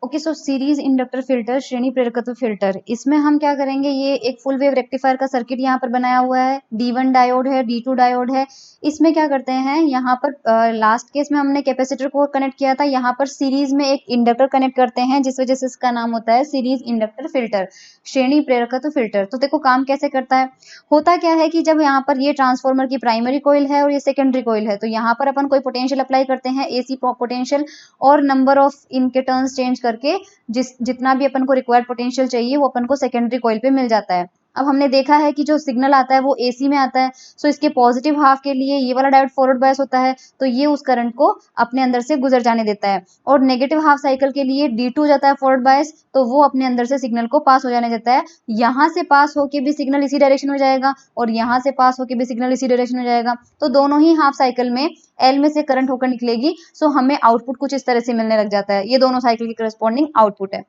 Okay, सो series inductor filter, श्रेणी प्रेरकत्व filter, इसमें हम क्या करेंगे, ये एक फुल वेव रेक्टिफायर का सर्किट यहाँ पर बनाया हुआ है, D1 डायोड है, D2 डायोड है। इसमें क्या करते हैं, यहाँ पर लास्ट केस में हमने कैपेसिटर को कनेक्ट किया था, यहाँ पर सीरीज में एक इंडक्टर कनेक्ट करते हैं, जिस वजह से इसका नाम होता है सीरीज इंडक्टर फिल्टर, श्रेणी प्रेरकत्व फिल्टर। तो देखो काम कैसे करता है, होता क्या है कि जब यहाँ पर ये ट्रांसफार्मर की प्राइमरी कॉइल है और ये सेकेंडरी कॉइल है, तो यहाँ पर अपन कोई पोटेंशियल अप्लाई करते हैं, AC पोटेंशियल, और नंबर ऑफ इनके टर्न्स चेंज करके जितना भी अपन को रिक्वायर्ड पोटेंशियल चाहिए वो अपन को सेकेंडरी कॉइल पे मिल जाता है। अब हमने देखा है कि जो सिग्नल आता है वो AC में आता है, सो इसके पॉजिटिव हाफ के लिए ये वाला डायोड फॉरवर्ड बायस होता है, तो ये उस करंट को अपने अंदर से गुजर जाने देता है, और नेगेटिव हाफ साइकिल के लिए D2 जाता है फॉरवर्ड बायस, तो वो अपने अंदर से सिग्नल को पास हो जाने देता है। यहाँ से पास होके भी सिग्नल इसी डायरेक्शन में जाएगा और यहाँ से पास होके भी सिग्नल इसी डायरेक्शन में जाएगा, तो दोनों ही हाफ साइकिल में L में से करंट होकर निकलेगी, सो हमें आउटपुट कुछ इस तरह से मिलने लग जाता है। ये दोनों साइकिल की करस्पॉन्डिंग आउटपुट है।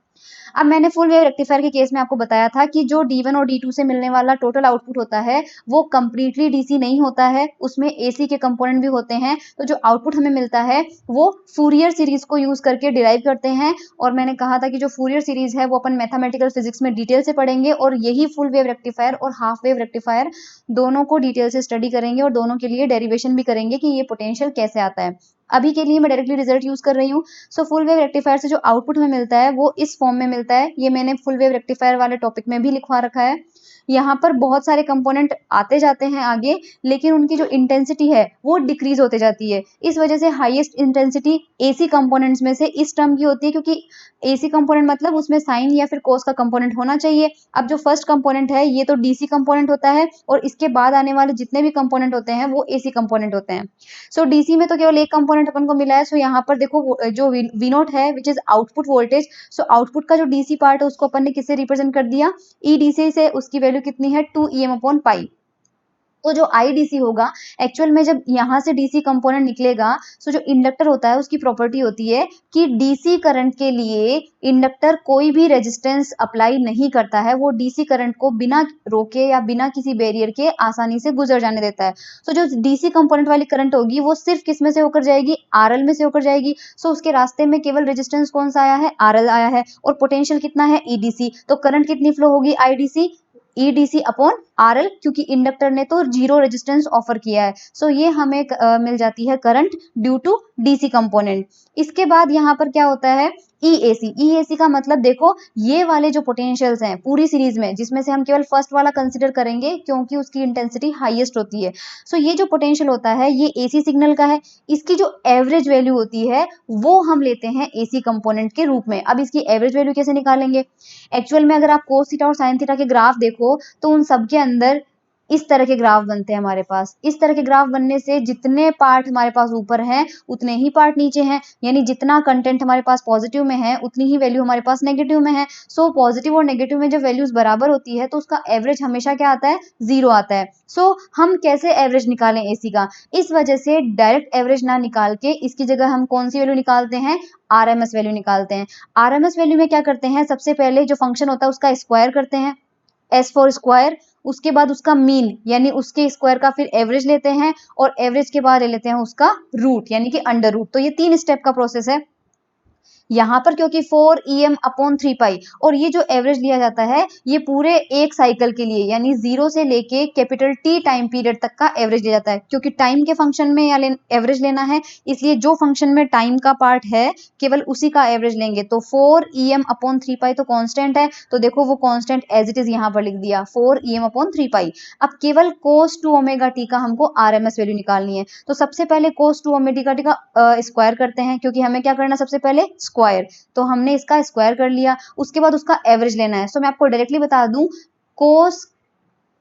अब मैंने फुल वेव रेक्टिफायर के केस में आपको बताया था कि जो D1 और D2 से मिलने वाला टोटल आउटपुट होता है वो कंप्लीटली DC नहीं होता है, उसमें AC के कंपोनेंट भी होते हैं। तो जो आउटपुट हमें मिलता है वो फूरियर सीरीज को यूज करके डिराइव करते हैं, और मैंने कहा था कि जो फूरियर सीरीज है वो अपन मैथमेटिकल फिजिक्स में डिटेल से पढ़ेंगे, और यही फुल वेव रेक्टिफायर और हाफ वेव रेक्टिफायर दोनों को डिटेल से स्टडी करेंगे और दोनों के लिए डेरिवेशन भी करेंगे कि ये पोटेंशियल कैसे आता है। अभी के लिए मैं डायरेक्टली रिजल्ट यूज कर रही हूँ। सो फुल वेव रेक्टिफायर से जो आउटपुट हमें मिलता है वो इस फॉर्म में मिलता है, ये मैंने फुल वेव रेक्टिफायर वाले टॉपिक में भी लिखवा रखा है। यहाँ पर बहुत सारे कंपोनेंट आते जाते हैं आगे, लेकिन उनकी जो इंटेंसिटी है वो डिक्रीज होते जाती है। इस वजह से हाईएस्ट इंटेंसिटी AC कंपोनेंट्स में से इस टर्म की होती है, क्योंकि AC कंपोनेंट मतलब उसमें साइन या फिर कोस का कंपोनेंट होना चाहिए। अब जो फर्स्ट कंपोनेंट है ये तो DC कंपोनेंट होता है, और इसके बाद आने वाले जितने भी कंपोनेंट होते हैं वो AC कंपोनेंट होते हैं। सो DC में तो केवल एक कंपोनेंट अपन को मिला है, सो यहाँ पर देखो जो V नोट है which is output voltage, so output का जो DC पार्ट है उसको अपन ने किससे रिप्रेजेंट कर दिया, EDC से। उसकी वैल्यू कितनी है, 2Em/π। तो जो IDC होगा, एक्चुअल में जब यहाँ से DC कंपोनेंट निकलेगा, सो जो इंडक्टर होता है उसकी प्रॉपर्टी होती है कि DC करंट के लिए इंडक्टर कोई भी रेजिस्टेंस अप्लाई नहीं करता है, वो DC करंट को बिना रोके या बिना किसी बैरियर के आसानी से गुजर जाने देता है। सो जो DC कंपोनेंट वाली करंट होगी वो सिर्फ किस में से होकर जाएगी, RL में से होकर जाएगी। सो उसके रास्ते में केवल रेजिस्टेंस कौन सा आया है, RL आया है, और पोटेंशियल कितना है, EDC। तो करंट कितनी फ्लो होगी, IDC EDC अपॉन RL, क्योंकि इंडक्टर ने तो जीरो रेजिस्टेंस ऑफर किया है। सो ये हमें मिल जाती है current due to DC component. इसके बाद यहाँ पर क्या होता है, EAC का मतलब देखो ये वाले जो पोटेंशियल्स हैं पूरी सीरीज में, जिसमें से हम केवल फर्स्ट वाला कंसिडर करेंगे क्योंकि उसकी इंटेंसिटी हाईएस्ट होती है। सो ये जो पोटेंशियल होता है ये AC सिग्नल का है, इसकी जो एवरेज वैल्यू होती है वो हम लेते हैं AC कंपोनेंट के रूप में। अब इसकी एवरेज वैल्यू कैसे निकालेंगे, एक्चुअल में अगर आप कोस थीटा और साइन थीटा के ग्राफ देखो तो उन सब के अंदर इस तरह के ग्राफ बनते हैं हमारे पास। इस तरह के ग्राफ बनने से जितने पार्ट हमारे पास ऊपर हैं उतने ही पार्ट नीचे हैं, यानी जितना कंटेंट हमारे पास पॉजिटिव में है उतनी ही वैल्यू हमारे पास नेगेटिव में है। सो पॉजिटिव और नेगेटिव में जब वैल्यूज बराबर होती है तो उसका एवरेज हमेशा क्या आता है, 0 आता है। सो हम कैसे एवरेज निकालें AC का, इस वजह से डायरेक्ट एवरेज ना निकाल के इसकी जगह हम कौन सी वैल्यू निकालते हैं, RMS वैल्यू निकालते हैं। RMS वैल्यू में क्या करते हैं, सबसे पहले जो फंक्शन होता है उसका स्क्वायर करते हैं, S फॉर स्क्वायर, उसके बाद उसका मीन यानी उसके स्क्वायर का फिर एवरेज लेते हैं, और एवरेज के बाद ले लेते हैं उसका रूट यानी कि अंडर रूट। तो ये 3 स्टेप का प्रोसेस है। यहाँ पर क्योंकि 4Em/3π, और ये जो एवरेज लिया जाता है ये पूरे एक साइकिल के लिए यानी 0 से लेके कैपिटल T टाइम पीरियड तक का एवरेज लिया जाता है, क्योंकि टाइम के फंक्शन में या एवरेज लेना है, इसलिए जो फंक्शन में टाइम का पार्ट है केवल उसी का एवरेज लेंगे। तो 4Em/3π तो कांस्टेंट है, तो देखो वो कांस्टेंट एज इट इज यहाँ पर लिख दिया 4Em/3π। अब केवल cos 2ωt का हमको RMS वैल्यू निकालनी है, तो सबसे पहले cos 2ωt का स्क्वायर करते हैं, क्योंकि हमें क्या करना, सबसे पहले स्क्वायर, तो हमने इसका स्क्वायर कर लिया। उसके बाद उसका एवरेज लेना है। सो मैं आपको डायरेक्टली बता दूं, कोस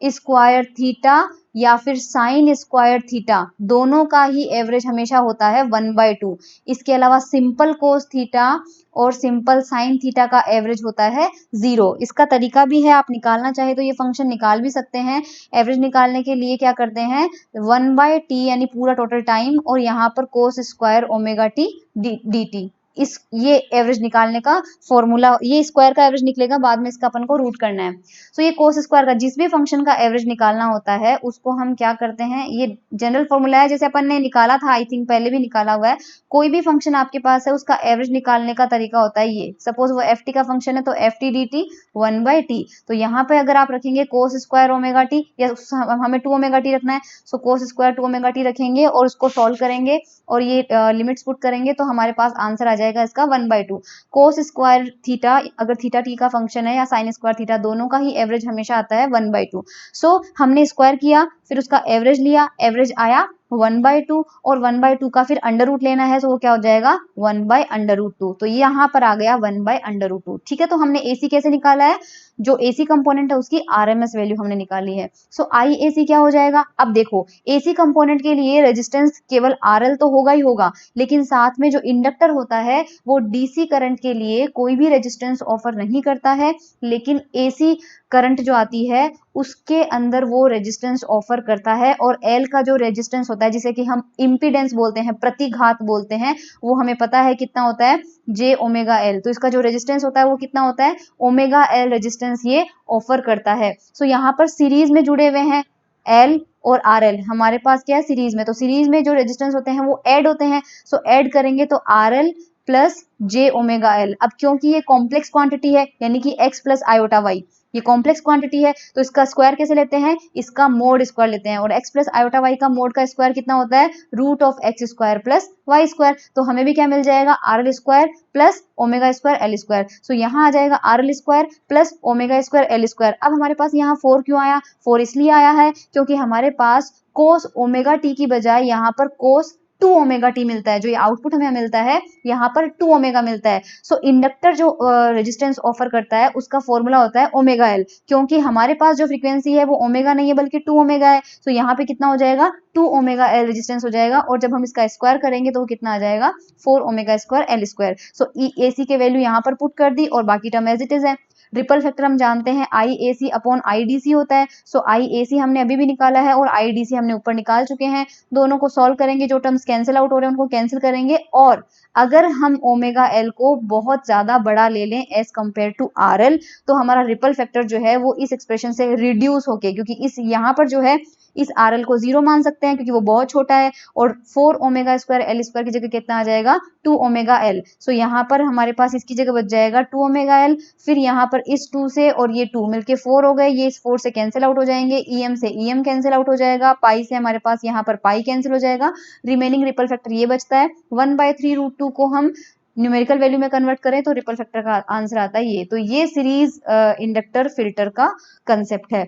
स्क्वायर थीटा या फिर साइन स्क्वायर थीटा दोनों का ही एवरेज हमेशा होता है 1/2। इसके अलावा सिंपल कोस थीटा और सिंपल साइन थीटा का एवरेज होता है 0। इसका तरीका भी है, आप निकालना चाहे तो ये फंक्शन निकाल भी सकते हैं। एवरेज निकालने के लिए क्या करते हैं, 1/t यानी पूरा टोटल टाइम, और यहाँ पर cos square omega t dt। इस ये एवरेज निकालने का फॉर्मूला, ये स्क्वायर का एवरेज निकलेगा, बाद में इसका अपन को रूट करना है। सो ये कोस स्क्वायर का जिस भी फंक्शन का एवरेज निकालना होता है उसको हम क्या करते हैं, ये जनरल फॉर्मूला है, जैसे अपन ने निकाला था, आई थिंक पहले भी निकाला हुआ है। कोई भी फंक्शन आपके पास है उसका एवरेज निकालने का तरीका होता है ये। सपोज वो एफ टी का फंक्शन है तो F T D T 1/t, तो यहाँ पे अगर आप रखेंगे कोस स्क्वायर ओमेगा टी, या हमें 2 ओमेगा टी रखना है, सो कोस स्क्वायर 2 ओमेगा टी रखेंगे और उसको सॉल्व करेंगे और ये लिमिट्स पुट करेंगे तो हमारे पास आंसर आ जाएगा इसका 1/2। कोस स्क्वायर थीटा, अगर थीटा टी का फंक्शन है, या साइन स्क्वायर थीटा, दोनों का ही एवरेज हमेशा आता है 1/2। सो हमने स्क्वायर किया, फिर उसका एवरेज लिया, एवरेज आया 1/2, और 1/2 का फिर अंडर रूट लेना है, तो वो क्या हो जाएगा 1/√2। तो ये यहाँ पर आ गया 1/√2। ठीक है, तो हमने AC कैसे निकाला है, जो AC कंपोनेंट है उसकी RMS वैल्यू हमने निकाली है। सो IAC क्या हो जाएगा, अब देखो AC कंपोनेंट के लिए रेजिस्टेंस केवल RL तो होगा ही होगा, लेकिन साथ में जो इंडक्टर होता है वो DC करंट के लिए कोई भी रेजिस्टेंस ऑफर नहीं करता है, लेकिन AC करंट जो आती है उसके अंदर वो रेजिस्टेंस ऑफर करता है। और L का जो रेजिस्टेंस होता है, जिसे कि हम इम्पीडेंस बोलते हैं, प्रतिघात बोलते हैं, वो हमें पता है कितना होता है, J ओमेगा L। तो इसका जो रेजिस्टेंस होता है वो कितना होता है, ओमेगा L रेजिस्टेंस ये ऑफर करता है। सो यहाँ पर सीरीज में जुड़े हुए हैं L और RL, हमारे पास क्या है सीरीज में, तो सीरीज में जो रेजिस्टेंस होते हैं वो ऐड होते हैं। सो ऐड करेंगे तो RL plus J omega L। अब क्योंकि ये कॉम्प्लेक्स क्वांटिटी है, यानी कि x प्लस आयोटा y, ये कॉम्प्लेक्स क्वांटिटी है, तो इसका स्क्वायर कैसे लेते हैं, इसका मोड स्क्वायर लेते हैं, और x प्लस आयोटा y का मोड का स्क्वायर कितना होता है, root of x square plus y square. तो हमें भी क्या मिल जाएगा, RL square plus omega square L square. So यहाँ आ जाएगा RL square plus omega square L square. अब हमारे पास यहाँ 4 क्यों आया, 4 इसलिए आया है क्योंकि हमारे पास कोस ओमेगा टी की बजाय यहाँ पर कोस 2 ओमेगा टी मिलता है। जो ये आउटपुट हमें मिलता है यहाँ पर 2 ओमेगा मिलता है। सो इंडक्टर जो रेजिस्टेंस ऑफर करता है उसका फॉर्मूला होता है ओमेगा एल, क्योंकि हमारे पास जो फ्रीक्वेंसी है वो ओमेगा नहीं है बल्कि 2 ओमेगा है। सो यहाँ पे कितना हो जाएगा, 2 ओमेगा एल रेजिस्टेंस हो जाएगा, और जब हम इसका स्क्वायर करेंगे तो वो कितना आ जाएगा, 4 ओमेगा स्क्वायर एल स्क्वायर। सो AC के वैल्यू यहाँ पर पुट कर दी और बाकी टर्म एज इट इज है। रिपल फैक्टर हम जानते हैं IAC अपॉन IDC होता है। सो IAC हमने अभी भी निकाला है और IDC हमने ऊपर निकाल चुके हैं। दोनों को सॉल्व करेंगे, जो टर्म्स कैंसिल आउट हो रहे हैं उनको कैंसिल करेंगे, और अगर हम ओमेगा एल को बहुत ज्यादा बड़ा ले लें एज कंपेयर टू RL, तो हमारा रिपल फैक्टर जो है वो इस एक्सप्रेशन से रिड्यूस होके, क्योंकि इस यहाँ पर जो है इस RL को 0 मान सकते हैं क्योंकि वो बहुत छोटा है, और 4 ओमेगा स्क्वायर एल स्क्वायर की जगह कितना आ जाएगा, 2 ओमेगा एल। सो यहाँ पर हमारे पास इसकी जगह बच जाएगा 2 ओमेगा एल, फिर यहाँ पर इस 2 से और ये 2 मिलके 4 हो गए, ये इस 4 से कैंसिल आउट हो जाएंगे, EM से EM कैंसिल आउट हो जाएगा, पाई से हमारे पास यहाँ पर पाई कैंसिल हो जाएगा, रिमेनिंग रिपल फैक्टर ये बचता है 1/3√2 को हम न्यूमेरिकल वैल्यू में कन्वर्ट करें तो रिपल फैक्टर का आंसर आता है ये। तो ये सीरीज इंडक्टर फिल्टर का कंसेप्ट है।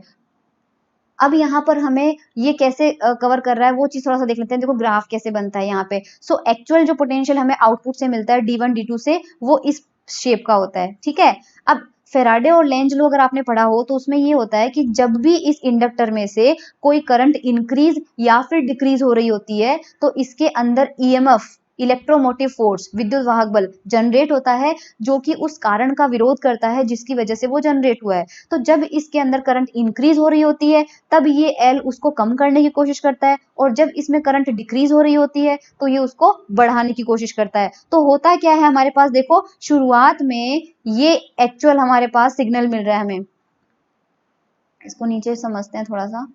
अब यहाँ पर हमें ये कैसे कवर कर रहा है वो चीज थोड़ा सा देख लेते हैं। देखो ग्राफ कैसे बनता है यहाँ पे। सो एक्चुअल जो पोटेंशियल हमें आउटपुट से मिलता है D1 D2 से, वो इस शेप का होता है, ठीक है। अब फेराडे और लेंज लॉ अगर आपने पढ़ा हो तो उसमें ये होता है कि जब भी इस इंडक्टर में से कोई करंट इंक्रीज या फिर डिक्रीज हो रही होती है तो इसके अंदर EMF, इलेक्ट्रोमोटिव फोर्स, विद्युत वाहक बल जनरेट होता है, जो कि उस कारण का विरोध करता है जिसकी वजह से वो जनरेट हुआ है। तो जब इसके अंदर करंट इंक्रीज हो रही होती है तब ये L उसको कम करने की कोशिश करता है, और जब इसमें करंट डिक्रीज हो रही होती है तो ये उसको बढ़ाने की कोशिश करता है। तो होता क्या है हमारे पास, देखो शुरुआत में ये एक्चुअल हमारे पास सिग्नल मिल रहा है हमें, इसको नीचे समझते हैं थोड़ा सा।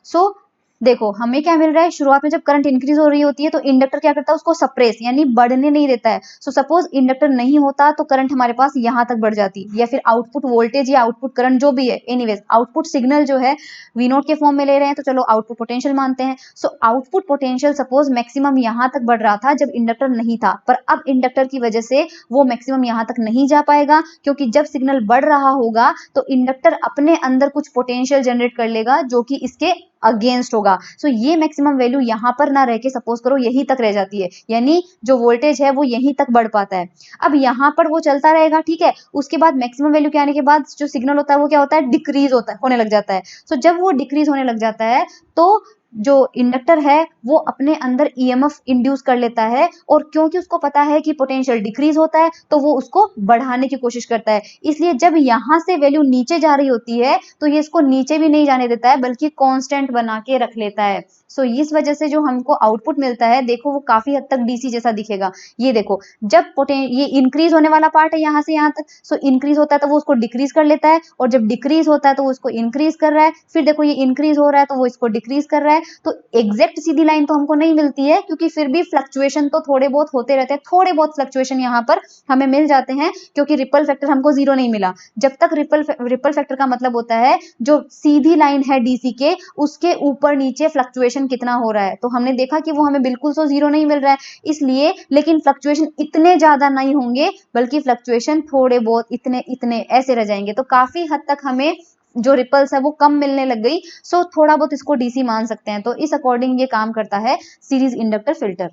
सो देखो हमें क्या मिल रहा है, शुरुआत में जब करंट इंक्रीज हो रही होती है तो इंडक्टर क्या करता है, उसको सप्रेस यानी बढ़ने नहीं देता है। सो सपोज इंडक्टर नहीं होता तो करंट हमारे पास यहां तक बढ़ जाती, या फिर आउटपुट वोल्टेज या आउटपुट करंट जो भी है, एनीवेज आउटपुट सिग्नल जो है V0 के फॉर्म में ले रहे हैं तो चलो आउटपुट पोटेंशियल मानते हैं। So output potential suppose maximum यहां तक बढ़ रहा था जब इंडक्टर नहीं था, पर अब इंडक्टर की वजह से वो मैक्सिमम यहां तक नहीं जा पाएगा, क्योंकि जब सिग्नल बढ़ रहा होगा तो इंडक्टर अपने अंदर कुछ पोटेंशियल जनरेट कर लेगा जो कि इसके अगेंस्ट होगा। सो ये मैक्सिमम वैल्यू यहां पर ना रह के सपोज करो यहीं तक रह जाती है, यानी जो वोल्टेज है वो यहीं तक बढ़ पाता है। अब यहां पर वो चलता रहेगा, ठीक है। उसके बाद मैक्सिमम वैल्यू के आने के बाद जो सिग्नल होता है वो क्या होता है, डिक्रीज होता है, होने लग जाता है। सो जब वो डिक्रीज होने लग जाता है तो जो इंडक्टर है वो अपने अंदर ईएमएफ इंड्यूस कर लेता है, और क्योंकि उसको पता है कि पोटेंशियल डिक्रीज होता है तो वो उसको बढ़ाने की कोशिश करता है। इसलिए जब यहां से वैल्यू नीचे जा रही होती है तो ये इसको नीचे भी नहीं जाने देता है बल्कि कांस्टेंट बना के रख लेता है। सो इस वजह से जो हमको आउटपुट मिलता है देखो वो काफी हद तक डीसी जैसा दिखेगा। ये देखो जब ये इंक्रीज होने वाला पार्ट है यहाँ से यहाँ तक, सो इंक्रीज होता है तो वो उसको डिक्रीज कर लेता है, और जब डिक्रीज होता है तो वो उसको इंक्रीज कर रहा है, फिर देखो ये इंक्रीज हो रहा है तो वो इसको डिक्रीज कर रहा है। तो एग्जैक्ट सीधी लाइन तो हमको नहीं मिलती है, क्योंकि फिर भी फ्लक्चुएशन तो थोड़े बहुत होते रहते हैं, थोड़े बहुत फ्लक्चुएशन यहाँ पर हमें मिल जाते हैं, क्योंकि रिपल फैक्टर हमको जीरो नहीं मिला। जब तक रिपल फैक्टर का मतलब होता है जो सीधी लाइन है डीसी के उसके ऊपर नीचे फ्लक्चुएशन कितना हो रहा है, तो हमने देखा कि वो हमें बिल्कुल तो जीरो नहीं मिल रहा है इसलिए, लेकिन फ्लक्चुएशन इतने ज्यादा नहीं होंगे बल्कि फ्लक्चुएशन थोड़े बहुत इतने इतने ऐसे रह जाएंगे। तो काफी हद तक हमें जो रिपल्स है वो कम मिलने लग गई, सो थोड़ा बहुत इसको डीसी मान सकते हैं। तो इस अकॉर्डिंग ये काम करता है सीरीज इंडक्टर फिल्टर।